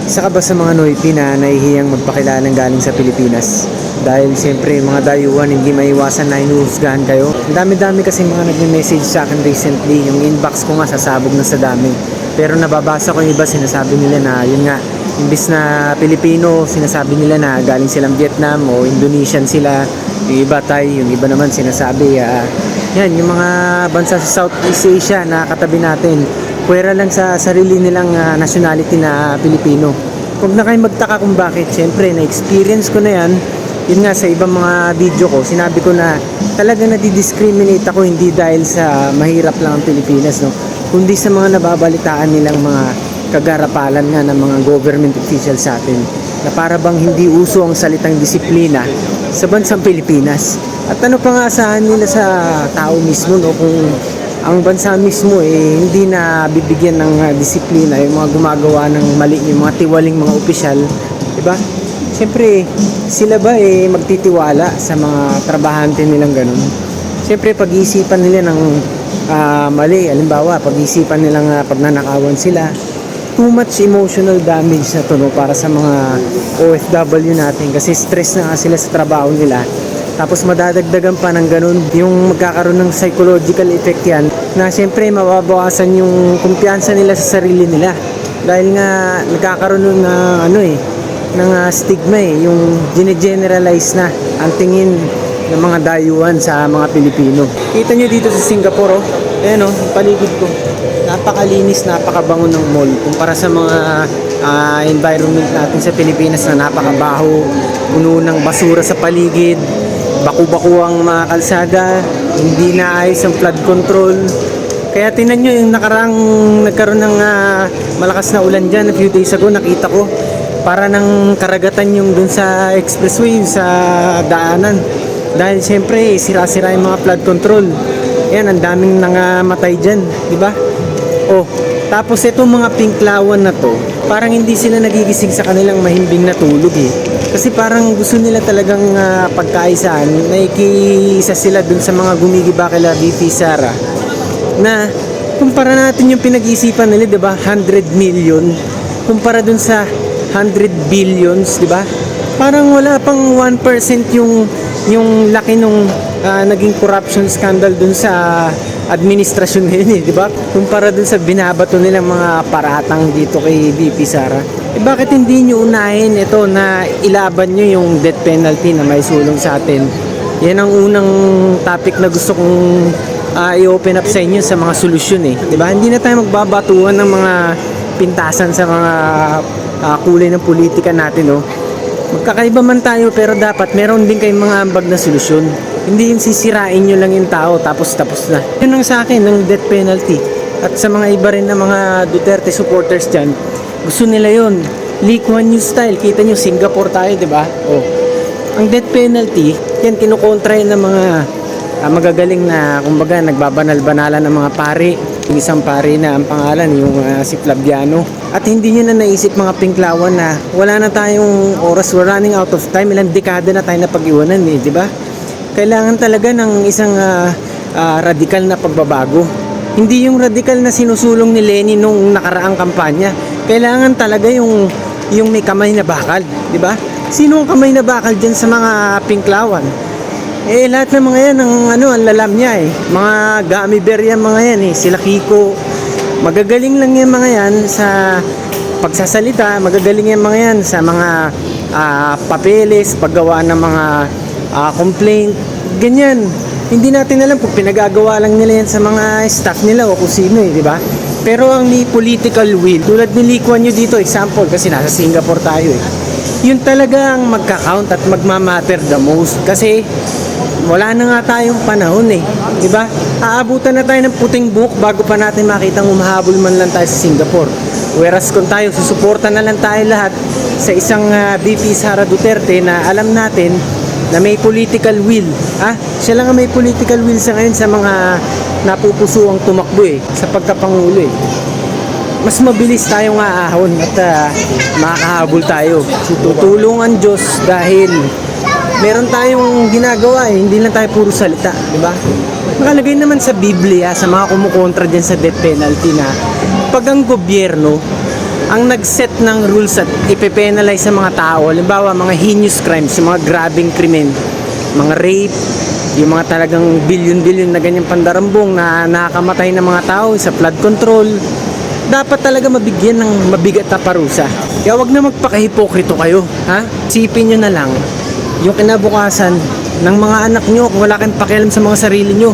Isa ka ba sa mga Noipi na nahihiyang magpakilalang galing sa Pilipinas? Dahil siyempre mga dayuhan hindi maiwasan na hinuhusgahan kayo. Ang dami-dami kasi mga nagme-message sa akin recently. Yung inbox ko nga sasabog na sa dami. Pero nababasa ko yung iba, sinasabi nila na yun nga, imbis na Pilipino, sinasabi nila na galing silang Vietnam o Indonesian sila. Yung iba Thai, yung iba naman sinasabi yan, yung mga bansa sa Southeast Asia na katabi natin, pwera lang sa sarili nilang nationality na Pilipino. Huwag na kayo magtaka kung bakit. Siyempre, na-experience ko na yan. Yun nga, sa ibang mga video ko, sinabi ko na talaga nadidiscriminate ako, hindi dahil sa mahirap lang ang Pilipinas, no? Kundi sa mga nababalitaan nilang mga kagarapalan nga ng mga government officials sa atin, na para bang hindi uso ang salitang disiplina sa bansang Pilipinas. At ano pa nga asahan nila sa tao mismo, no? Kung ang bansa mismo hindi na bibigyan ng disiplina yung mga gumagawa ng mali, yung mga tiwaling mga opisyal, di ba? Siyempre, sila ba magtitiwala sa mga trabahante nilang ganun? Siyempre, pag-iisipan nila ng mali, halimbawa, pag-iisipan nilang pagnanakawan sila, too much emotional damage na to, no, para sa mga OFW natin, kasi stress na nga sila sa trabaho nila. Tapos madadagdagan pa ng ganun, yung magkakaroon ng psychological effect yan, na siyempre mababawasan yung kumpiyansa nila sa sarili nila. Dahil nga nagkakaroon ng stigma yung gine-generalize na ang tingin ng mga dayuhan sa mga Pilipino. Kita nyo dito sa Singapore, ayan paligid ko. Napakalinis, napakabango ng mall kumpara sa mga environment natin sa Pilipinas na napakabaho, puno ng basura sa paligid, baku-baku ang mga kalsada, hindi naayos ang flood control. Kaya tingnan nyo yung nagkaroon ng malakas na ulan dyan a few days ago, nakita ko para ng karagatan yung dun sa expressway, sa daanan. Dahil siyempre sira-sira yung mga flood control. Yan, ang daming nangamatay dyan, di ba? Tapos itong mga pinklawan na to, parang hindi sila nagigising sa kanilang mahimbing na tulog Kasi parang gusto nila talagang pagkaisaan, nakikiisa sila dun sa mga gumigiba kila VP Sara. Na kumpara natin yung pinag-iisipan nila, 'di ba? 100 million kumpara dun sa 100 billions, 'di ba? Parang wala pang 1% yung laki nung naging corruption scandal dun sa administrasyon ngayon di ba? Kumpara dun sa binabato nilang mga paratang dito kay VP Sara. Bakit hindi nyo unahin ito na ilaban nyo yung death penalty na may sulong sa atin? Yan ang unang topic na gusto kong i-open up sa inyo sa mga solusyon di ba? Hindi na tayo magbabatuhan ng mga pintasan sa mga kulay ng politika natin Magkakaiba man tayo, pero dapat meron din kayong mga ambag na solusyon. Hindi yung sisirain nyo lang yung tao tapos na. Yun ang sa akin ng death penalty. At sa mga iba rin na mga Duterte supporters dyan, gusto nila yun. Lee Kuan Yew style. Kita nyo, Singapore tayo, di ba? Ang death penalty, yan kinukontra yun ng mga magagaling na, kumbaga, nagbabanal-banalan ng mga pari. Yung isang pari na ang pangalan, yung si Flaviano. At hindi nyo na naisip mga pinklawan na wala na tayong oras, we're running out of time. Ilang dekada na tayo na pag-iwanan di ba? Kailangan talaga ng isang radikal na pagbabago. Hindi yung radikal na sinusulong ni Lenin nung nakaraang kampanya. Kailangan talaga yung may kamay na bakal, di ba? Sino ang kamay na bakal dyan sa mga pinklawan? Lahat ng mga yan, ang lalam niya Mga gummy bear yan mga yan Sila Kiko. Magagaling lang yan mga yan sa pagsasalita. Magagaling yan mga yan sa mga papeles, paggawa ng mga complaint. Ganyan. Hindi natin alam kung pinagagawa lang nila yan sa mga staff nila o kung sino di ba? Pero ang may political will, tulad ni Lee Kuan Yew dito, example, kasi nasa Singapore tayo yun talaga ang magka-count at magmamatter the most. Kasi wala na nga tayong panahon di ba? Aabutan na tayo ng puting buhok bago pa natin makitang humahabol man lang tayo sa Singapore. Whereas kung tayo, susuporta na lang tayo lahat sa isang VP Sara Duterte na alam natin na may political will. Siya lang ang may political will sa ngayon sa mga napupusuang tumakbo sa pagkapangulo Mas mabilis tayong aahon at makakahabol tayo. Tutulong ang Diyos dahil meron tayong ginagawa hindi lang tayo puro salita, di ba? Nakalagay naman sa Biblia, sa mga kumukontra dyan sa death penalty, na pag ang gobyerno ang nag-set ng rules at ipe-penalize sa mga tao, halimbawa mga heinous crimes, yung mga grabing krimen, mga rape, yung mga talagang billion-billion na ganyang pandarambong na nakakamatay ng mga tao sa flood control, dapat talaga mabigyan ng mabigat na parusa. Kaya wag na magpakahipokrito kayo, ha? Sipin nyo na lang yung kinabukasan ng mga anak nyo kung wala kayong pakialam sa mga sarili nyo.